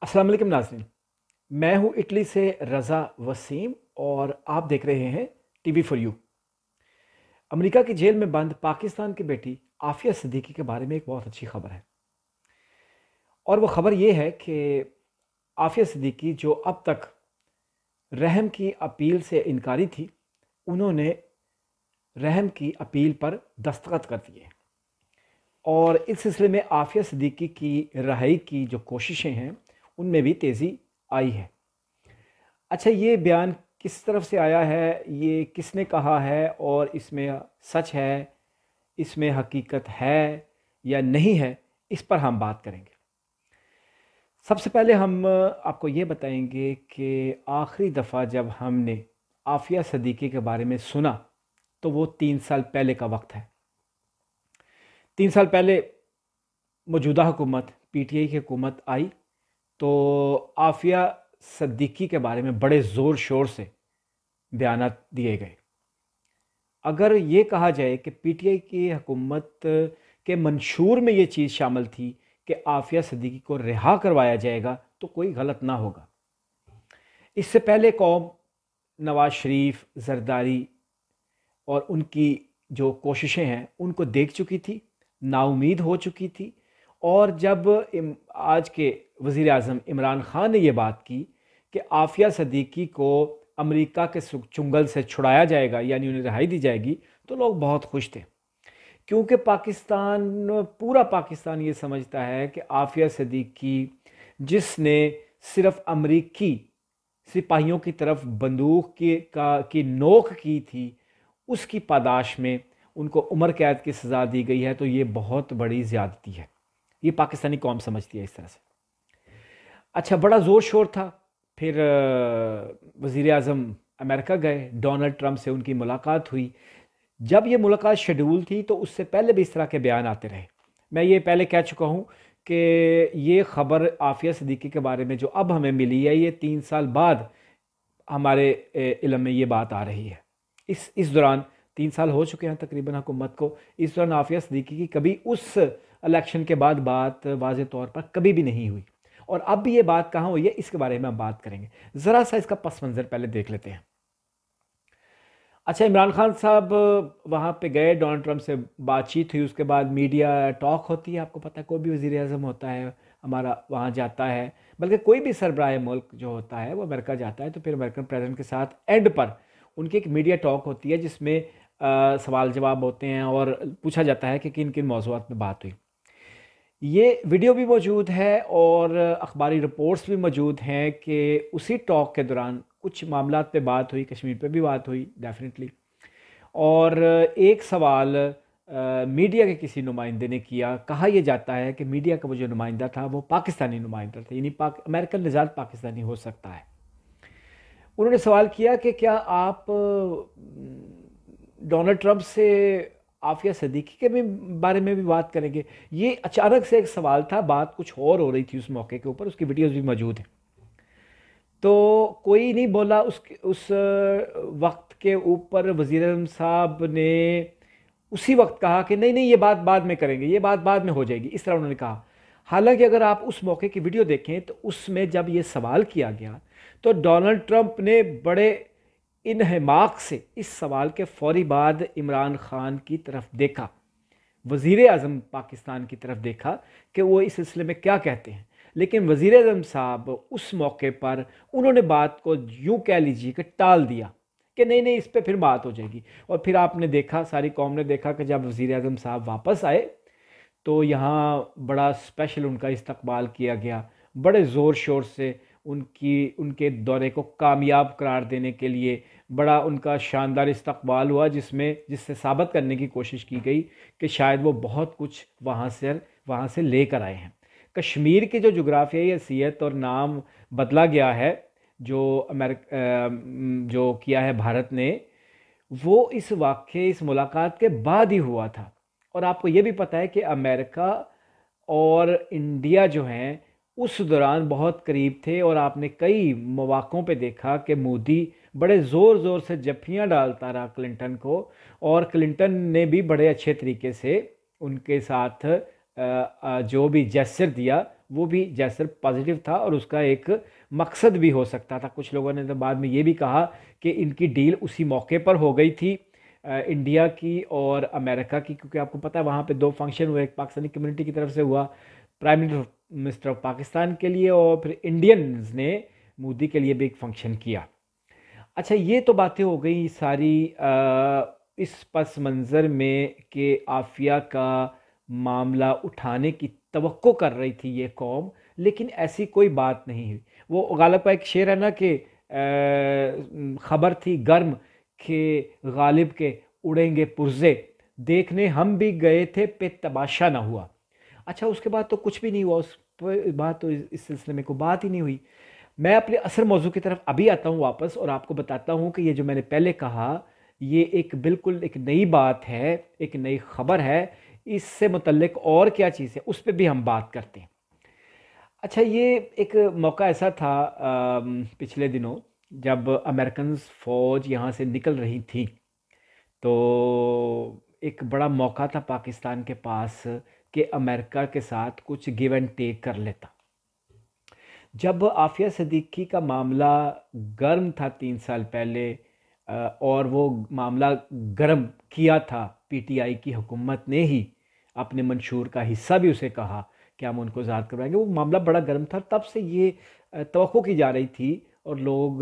अस्सलाम वालेकुम नाज़रीन, मैं हूं इटली से रज़ा वसीम और आप देख रहे हैं टीवी फॉर यू। अमेरिका की जेल में बंद पाकिस्तान की बेटी आफिया सिद्दीकी के बारे में एक बहुत अच्छी खबर है और वो खबर ये है कि आफिया सिद्दीकी जो अब तक रहम की अपील से इनकारी थी, उन्होंने रहम की अपील पर दस्तखत कर दिए और इस सिलसिले में आफिया सिद्दीकी की रिहाई की जो कोशिशें हैं उनमें भी तेज़ी आई है। अच्छा, ये बयान किस तरफ से आया है, ये किसने कहा है और इसमें सच है, इसमें हकीकत है या नहीं है, इस पर हम बात करेंगे। सबसे पहले हम आपको ये बताएंगे कि आखिरी दफ़ा जब हमने आफिया सिद्दीकी के बारे में सुना तो वो 3 साल पहले का वक्त है। 3 साल पहले मौजूदा हुकूमत PTI की हुकूमत आई तो आफिया सिद्दीकी के बारे में बड़े ज़ोर शोर से बयानात दिए गए। अगर ये कहा जाए कि PTI की हुकूमत के मंशूर में ये चीज़ शामिल थी कि आफिया सिद्दीकी को रिहा करवाया जाएगा तो कोई गलत ना होगा। इससे पहले कौम नवाज शरीफ, जरदारी और उनकी जो कोशिशें हैं उनको देख चुकी थी, नाउमीद हो चुकी थी। और जब आज के वज़ीर आज़म इमरान ख़ान ने ये बात की कि आफिया सिद्दीकी को अमेरिका के चुंगल से छुड़ाया जाएगा, यानी उन्हें रिहाई दी जाएगी, तो लोग बहुत खुश थे, क्योंकि पूरा पाकिस्तान ये समझता है कि आफिया सिद्दीकी, जिसने सिर्फ अमेरिकी सिपाहियों की तरफ बंदूक की नोक की थी, उसकी पादाश में उनको उम्र कैद की सज़ा दी गई है। तो ये बहुत बड़ी ज़्यादती है, ये पाकिस्तानी कौम समझती है इस तरह से। अच्छा, बड़ा ज़ोर शोर था। फिर वज़ीर आज़म अमेरिका गए, डोनाल्ड ट्रंप से उनकी मुलाकात हुई। जब ये मुलाकात शेड्यूल थी तो उससे पहले भी इस तरह के बयान आते रहे। मैं ये पहले कह चुका हूँ कि ये ख़बर आफिया सिद्दीकी के बारे में जो अब हमें मिली है, ये 3 साल बाद हमारे इल्म में ये बात आ रही है। इस दौरान 3 साल हो चुके हैं तकरीबन हुकूमत को। इस दौरान आफिया सिद्दीकी की कभी उस इलेक्शन के बाद बात वाज़े तौर पर कभी भी नहीं हुई, और अब भी ये बात कहाँ हुई है इसके बारे में हम बात करेंगे। ज़रा सा इसका पस मंज़र पहले देख लेते हैं। अच्छा, इमरान खान साहब वहाँ पे गए, डोनाल्ड ट्रंप से बातचीत हुई, उसके बाद मीडिया टॉक होती है। आपको पता है, कोई भी वज़ीर आज़म होता है हमारा वहाँ जाता है, बल्कि कोई भी सरबराह मुल्क जो होता है वो अमेरिका जाता है तो फिर अमेरिकन प्रेसिडेंट के साथ एंड पर उनकी एक मीडिया टॉक होती है जिसमें सवाल जवाब होते हैं और पूछा जाता है कि किन किन मौज़ूआत पे बात हुई। ये वीडियो भी मौजूद है और अखबारी रिपोर्ट्स भी मौजूद हैं कि उसी टॉक के दौरान कुछ मामलात पे बात हुई, कश्मीर पे भी बात हुई डेफिनेटली। और एक सवाल मीडिया के किसी नुमाइंदे ने किया। कहा यह जाता है कि मीडिया का वो जो नुमाइंदा था वो पाकिस्तानी नुमाइंदा था, यानी अमेरिकन निजात पाकिस्तानी हो सकता है। उन्होंने सवाल किया कि क्या आप डोनाल्ड ट्रंप से आफिया सिद्दीकी के भी बारे में भी बात करेंगे। ये अचानक से एक सवाल था, बात कुछ और हो रही थी उस मौके के ऊपर, उसकी वीडियोस भी मौजूद हैं। तो कोई नहीं बोला। उस वक्त के ऊपर वज़ीर आज़म साहब ने उसी वक्त कहा कि नहीं नहीं, ये बात बाद में करेंगे, ये बात बाद में हो जाएगी, इस तरह उन्होंने कहा। हालांकि अगर आप उस मौके की वीडियो देखें तो उसमें जब ये सवाल किया गया तो डोनाल्ड ट्रंप ने बड़े इन्हमाक से इस सवाल के फौरी बाद इमरान खान की तरफ देखा, वज़ीर आज़म पाकिस्तान की तरफ देखा कि वो इस सिलसिले में क्या कहते हैं। लेकिन वज़ीर आज़म साहब उस मौके पर उन्होंने बात को यूँ कह लीजिए कि टाल दिया कि नहीं नहीं, इस पे फिर बात हो जाएगी। और फिर आपने देखा, सारी कौम ने देखा कि जब वज़ीर आज़म साहब वापस आए तो यहाँ बड़ा स्पेशल उनका इस्तकबाल किया गया, बड़े ज़ोर शोर से उनके दौरे को कामयाब करार देने के लिए बड़ा उनका शानदार इस्तकबाल हुआ, जिससे साबित करने की कोशिश की गई कि शायद वो बहुत कुछ वहाँ से लेकर आए हैं। कश्मीर की जो जुग्राफियाई हैसियत और नाम बदला गया है, जो किया है भारत ने, वो इस मुलाकात के बाद ही हुआ था। और आपको ये भी पता है कि अमेरिका और इंडिया जो हैं उस दौरान बहुत करीब थे, और आपने कई मौक़ों पे देखा कि मोदी बड़े ज़ोर ज़ोर से जफ्फियाँ डालता रहा क्लिंटन को, और क्लिंटन ने भी बड़े अच्छे तरीके से उनके साथ जो भी जेस्चर दिया वो भी जेस्चर पॉजिटिव था, और उसका एक मकसद भी हो सकता था। कुछ लोगों ने तो बाद में ये भी कहा कि इनकी डील उसी मौके पर हो गई थी, इंडिया की और अमेरिका की, क्योंकि आपको पता है वहाँ पे दो फंक्शन हुए, एक पाकिस्तानी कम्युनिटी की तरफ से हुआ प्राइम मिनिस्टर ऑफ पाकिस्तान के लिए, और फिर इंडियंस ने मोदी के लिए भी एक फंक्शन किया। अच्छा, ये तो बातें हो गई सारी इस पस मंज़र में कि आफिया का मामला उठाने की तवक्को कर रही थी ये कौम, लेकिन ऐसी कोई बात नहीं हुई। वो गालिब का एक शेर है ना कि खबर थी गर्म कि गालिब के उड़ेंगे पुर्जे, देखने हम भी गए थे पे तमाशा ना हुआ। अच्छा, उसके बाद तो कुछ भी नहीं हुआ, उस पर बात तो इस सिलसिले में कोई बात ही नहीं हुई। मैं अपने असल मौजू की तरफ अभी आता हूँ वापस, और आपको बताता हूँ कि ये जो मैंने पहले कहा, ये एक बिल्कुल एक नई बात है, एक नई खबर है। इससे मुतल्लिक और क्या चीज़ है उस पर भी हम बात करते हैं। अच्छा, ये एक मौका ऐसा था पिछले दिनों, जब अमेरिकन फ़ौज यहाँ से निकल रही थी, तो एक बड़ा मौका था पाकिस्तान के पास कि अमेरिका के साथ कुछ गिव एंड टेक कर लेता। जब आफिया सिद्दीकी का मामला गर्म था 3 साल पहले, और वो मामला गर्म किया था पीटीआई की हुकूमत ने ही, अपने मंशूर का हिस्सा भी उसे कहा कि हम उनको आज़ाद करवाएंगे, वो मामला बड़ा गर्म था। तब से ये तवक्को की जा रही थी, और लोग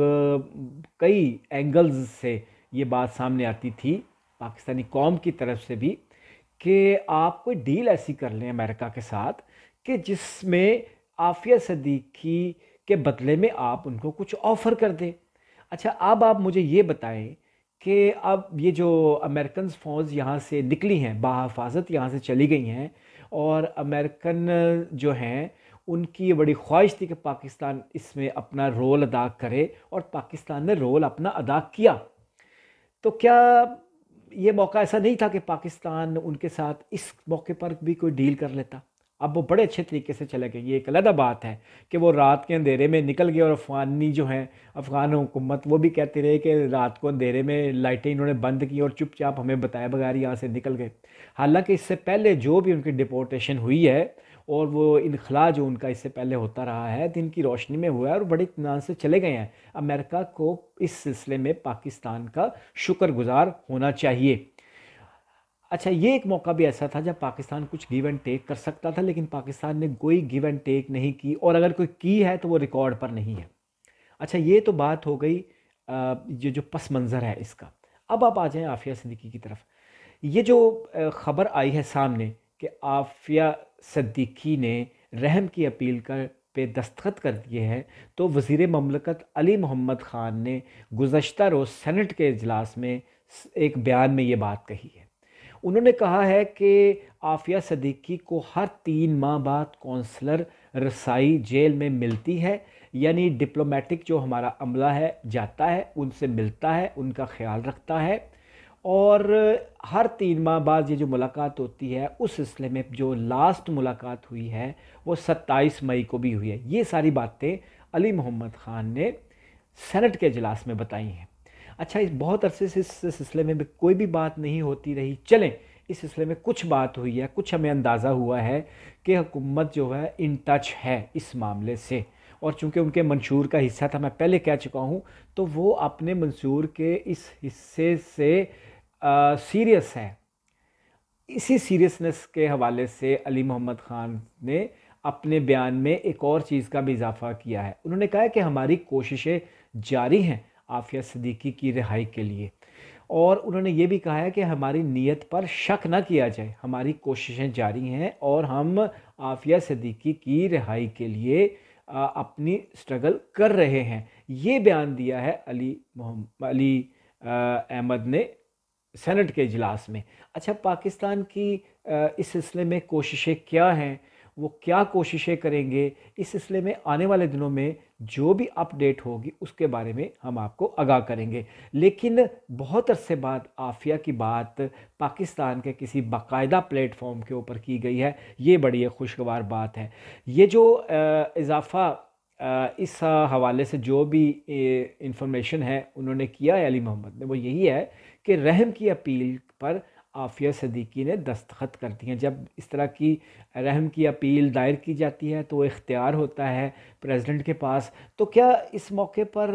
कई एंगल्स से ये बात सामने आती थी पाकिस्तानी कौम की तरफ से भी, कि आप कोई डील ऐसी कर लें अमेरिका के साथ कि जिसमें आफिया सिद्दीकी के बदले में आप उनको कुछ ऑफ़र कर दें। अच्छा, अब आप मुझे ये बताएं कि अब ये जो अमेरिकन फ़ौज यहाँ से निकली हैं, बाहिफ़ाज़त यहाँ से चली गई हैं, और अमेरिकन जो हैं उनकी ये बड़ी ख्वाहिश थी कि पाकिस्तान इसमें अपना रोल अदा करे, और पाकिस्तान ने रोल अपना अदा किया। तो क्या ये मौका ऐसा नहीं था कि पाकिस्तान उनके साथ इस मौके पर भी कोई डील कर लेता? अब वो बड़े अच्छे तरीके से चले गए। ये एक अलग बात है कि वो रात के अंधेरे में निकल गए, और अफ़गानी जो हैं, अफ़गान हुकूमत, वो भी कहती रही कि रात को अंधेरे में लाइटें इन्होंने बंद की और चुपचाप हमें बताए बगैर यहाँ से निकल गए। हालांकि इससे पहले जो भी उनकी डिपोर्टेशन हुई है, और वो इनखला जो उनका इससे पहले होता रहा है, दिन की रोशनी में हुआ है, और बड़े इत्मीनान से चले गए हैं। अमेरिका को इस सिलसिले में पाकिस्तान का शुक्रगुजार होना चाहिए। अच्छा, ये एक मौका भी ऐसा था जब पाकिस्तान कुछ गिव एंड टेक कर सकता था, लेकिन पाकिस्तान ने कोई गिव एंड टेक नहीं की, और अगर कोई की है तो वो रिकॉर्ड पर नहीं है। अच्छा, ये तो बात हो गई ये जो पस मंज़र है इसका। अब आप आ जाएं आफिया सिद्दीकी की तरफ। ये जो ख़बर आई है सामने कि आफिया सिद्दीकी ने रहम की अपील पे दस्तखत कर दिए हैं, तो वज़ीर ममलकत अली मोहम्मद ख़ान ने गुज़श्ता रोज़ सेनेट के इजलास में एक बयान में ये बात कही है। उन्होंने कहा है कि आफिया सिद्दीकी को हर 3 माह बाद कौंसलर रसाई जेल में मिलती है, यानी डिप्लोमेटिक जो हमारा अमला है जाता है, उनसे मिलता है, उनका ख्याल रखता है, और हर 3 माह बाद ये जो मुलाकात होती है, उस सिलसिले में जो लास्ट मुलाकात हुई है वो 27 मई को भी हुई है। ये सारी बातें अली मोहम्मद ख़ान ने सेनेट के इजलास में बताई हैं। अच्छा, इस बहुत अरसे से इस सिलसिले में भी कोई भी बात नहीं होती रही। चलें, इस सिलसिले में कुछ बात हुई है, कुछ हमें अंदाज़ा हुआ है कि हुकूमत जो है इन टच है इस मामले से, और चूंकि उनके मंशूर का हिस्सा था, मैं पहले कह चुका हूँ, तो वो अपने मंशूर के इस हिस्से से सीरियस है। इसी सीरियसनेस के हवाले से अली मोहम्मद ख़ान ने अपने बयान में एक और चीज़ का भी इजाफा किया है। उन्होंने कहा है कि हमारी कोशिशें जारी हैं आफिया सिद्दीकी की रिहाई के लिए, और उन्होंने ये भी कहा है कि हमारी नीयत पर शक ना किया जाए, हमारी कोशिशें जारी हैं और हम आफिया सिद्दीकी की रिहाई के लिए अपनी स्ट्रगल कर रहे हैं। ये बयान दिया है अली अहमद ने सेनेट के इजलास में। अच्छा, पाकिस्तान की इस सिलसिले में कोशिशें क्या हैं, वो क्या कोशिशें करेंगे, इस सिलसिले में आने वाले दिनों में जो भी अपडेट होगी उसके बारे में हम आपको आगाह करेंगे। लेकिन बहुत अरसे बाद आफिया की बात पाकिस्तान के किसी बाकायदा प्लेटफॉर्म के ऊपर की गई है, ये बड़ी एक खुशगवार बात है। ये जो इजाफ़ा इस हवाले से जो भी इंफॉर्मेशन है उन्होंने किया है अली मोहम्मद ने, वो यही है कि रहम की अपील पर आफिया सिद्दीकी ने दस्तखत कर दिए हैं। जब इस तरह की रहम की अपील दायर की जाती है तो इख्तियार होता है प्रेसिडेंट के पास। तो क्या इस मौके पर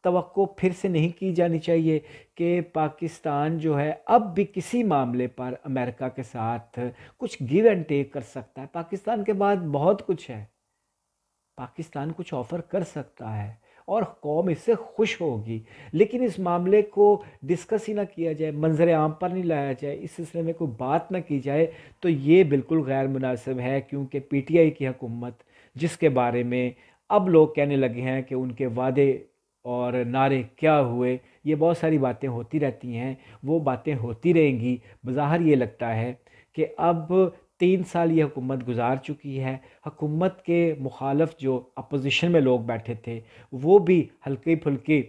तवक्को फिर से नहीं की जानी चाहिए कि पाकिस्तान जो है अब भी किसी मामले पर अमेरिका के साथ कुछ गिव एंड टेक कर सकता है? पाकिस्तान के बाद बहुत कुछ है, पाकिस्तान कुछ ऑफ़र कर सकता है और कौम इससे खुश होगी। लेकिन इस मामले को डिस्कस ही ना किया जाए, मंजर आम पर नहीं लाया जाए, इस सिलसिले में कोई बात ना की जाए, तो ये बिल्कुल गैर मुनासिब है। क्योंकि पीटीआई की हुकूमत, जिसके बारे में अब लोग कहने लगे हैं कि उनके वादे और नारे क्या हुए, ये बहुत सारी बातें होती रहती हैं, वो बातें होती रहेंगी। बज़ाहिर ये लगता है कि अब 3 साल ये हुकूमत गुजार चुकी है। हुकूमत के मुखालफ जो अपोजिशन में लोग बैठे थे वो भी हल्की फुल्की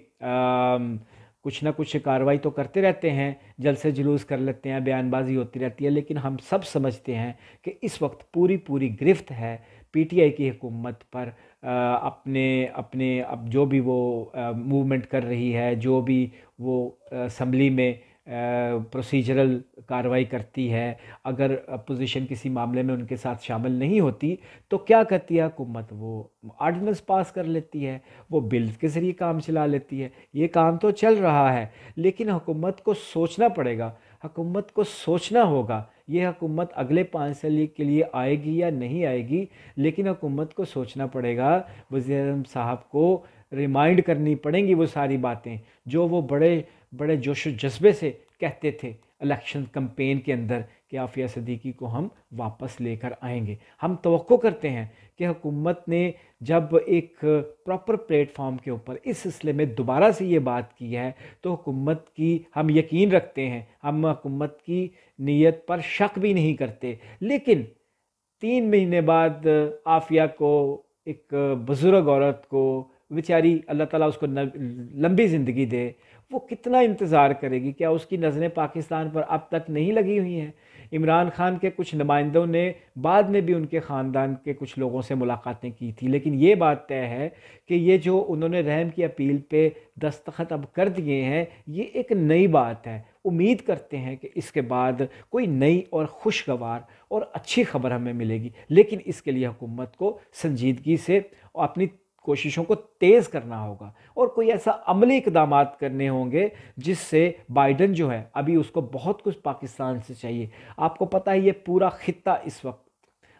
कुछ ना कुछ कार्रवाई तो करते रहते हैं, जलसे जुलूस कर लेते हैं, बयानबाजी होती रहती है। लेकिन हम सब समझते हैं कि इस वक्त पूरी पूरी गिरफ्त है पीटीआई की हुकूमत पर। अपने अपने अब जो भी वो मूवमेंट कर रही है, जो भी वो असम्बली में प्रोसीजरल कार्रवाई करती है, अगर अपोजिशन किसी मामले में उनके साथ शामिल नहीं होती तो क्या करती है हुकूमत? वो आर्डिनेंस पास कर लेती है, वो बिल के ज़रिए काम चला लेती है। ये काम तो चल रहा है, लेकिन हुकूमत को सोचना पड़ेगा, हुकूमत को सोचना होगा। ये हुकूमत अगले 5 साल के लिए आएगी या नहीं आएगी, लेकिन हुकूमत को सोचना पड़ेगा। वज़ीर-ए-आज़म साहब को रिमाइंड करनी पड़ेंगी वो सारी बातें जो वो बड़े बड़े जोश व जज्बे से कहते थे इलेक्शन कैंपेन के अंदर कि आफिया सिद्दीकी को हम वापस लेकर आएंगे। हम तवक्को करते हैं कि हुकूमत ने जब एक प्रॉपर प्लेटफॉर्म के ऊपर इस सिलसिले में दोबारा से ये बात की है तो हुकूमत की हम यकीन रखते हैं, हम हुकूमत की नीयत पर शक भी नहीं करते। लेकिन 3 महीने बाद आफिया को, एक बुज़ुर्ग औरत को, बेचारी अल्लाह ताला उसको लंबी ज़िंदगी दे, वो कितना इंतज़ार करेगी? क्या उसकी नज़रें पाकिस्तान पर अब तक नहीं लगी हुई हैं? इमरान खान के कुछ नुमाइंदों ने बाद में भी उनके ख़ानदान के कुछ लोगों से मुलाकातें की थी, लेकिन ये बात तय है कि ये जो उन्होंने रहम की अपील पे दस्तखत अब कर दिए हैं, ये एक नई बात है। उम्मीद करते हैं कि इसके बाद कोई नई और खुशगवार और अच्छी खबर हमें मिलेगी, लेकिन इसके लिए हुकूमत को संजीदगी से अपनी कोशिशों को तेज़ करना होगा और कोई ऐसा अमली इक़दामात करने होंगे जिससे बाइडन जो है, अभी उसको बहुत कुछ पाकिस्तान से चाहिए। आपको पता है ये पूरा खित्ता इस वक्त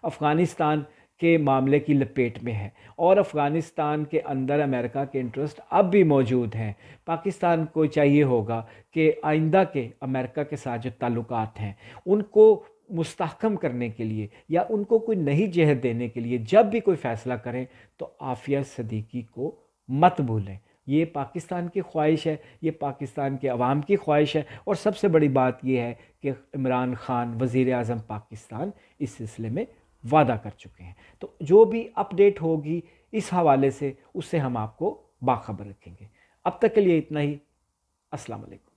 अफ़गानिस्तान के मामले की लपेट में है और अफ़गानिस्तान के अंदर अमेरिका के इंटरेस्ट अब भी मौजूद हैं। पाकिस्तान को चाहिए होगा कि आइंदा के अमेरिका के साथ जो ताल्लुकात हैं उनको मुस्तहकम करने के लिए या उनको कोई नई जहत देने के लिए जब भी कोई फ़ैसला करें तो आफिया सिद्दीकी को मत भूलें। ये पाकिस्तान की ख्वाहिश है, ये पाकिस्तान के अवाम की ख्वाहिश है और सबसे बड़ी बात यह है कि इमरान खान वज़ीर आज़म पाकिस्तान इस सिलसिले में वादा कर चुके हैं। तो जो भी अपडेट होगी इस हवाले से उससे हम आपको बाखबर रखेंगे। अब तक के लिए इतना ही। अस्सलाम वालेकुम।